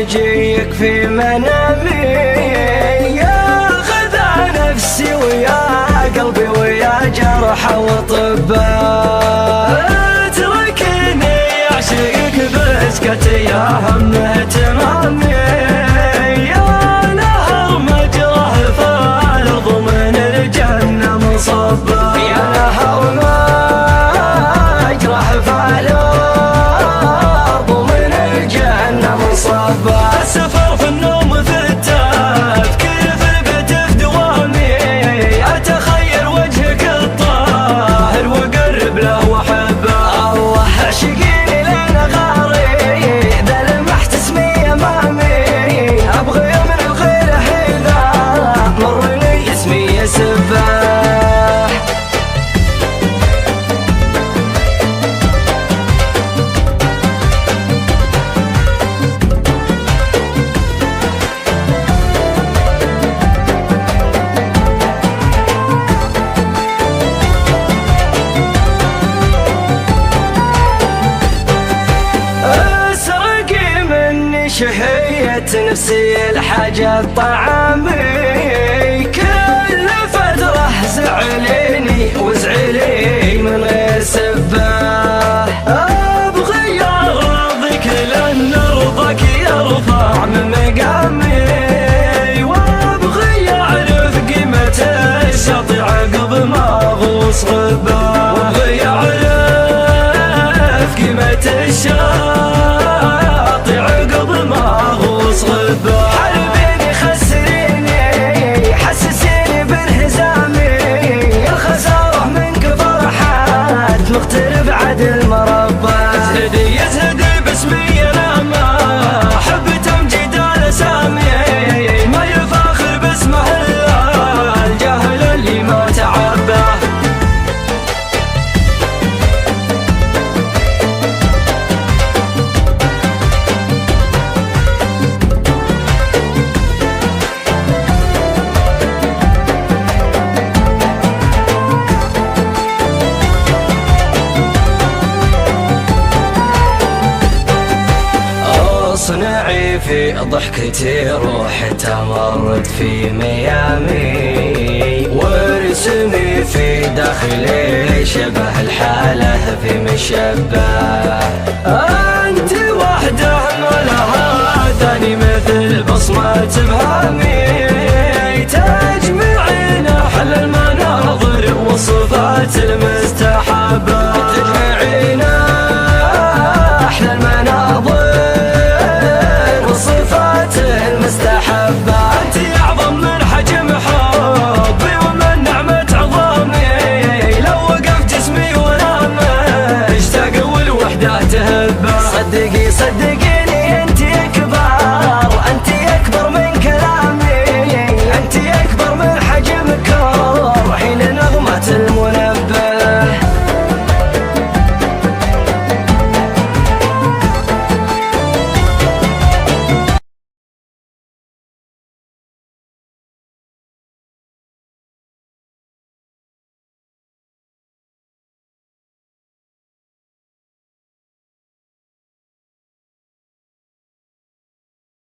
مجيك في منامي، يا غذا نفسي ويا قلبي ويا جرح وطبه، اتركني اعشقك بسكت يا هم اهتمامي، يا نهر مجراه فالارض من الجنة مصبه، يا نهر مجراه فالارض من الجنة مصبه، السفر في النوم فتات كيف بت في دوامي، اتخيل وجهك الطاهر واقرب له واحبه، الله عشقيني لين غاري ذا لمحت اسمي امامي، ابغي من الخير اذا مرني اسمي يسبه. شهية نفسي الحاجة طعامي، كل فترة زعليني وزعلي من غير سبه، ابغي ارضيك لان رضاك يرفع من مقامي، وابغي اعرف قيمة الشاطئ عقب ما اغوص غبه، وابغي اعرف قيمة الشاطئ عقب ما اغوص غبه، حربيني خسريني حسسيني بانهزامي، الخسارة منك فرحات مغترب عد المربى، يزهدي باسمي انا ما احب تمجيد الاسامي، ما يفاخر باسمه الا الجاهل اللي ما تعبه. صنعي في ضحكتي روحي تمرد في ميامي، ورسمي في داخلي شبه الحالة في مشبه، أنت وحده ما لها ثاني مثل بصمة ابهامي، تجمعين أحلى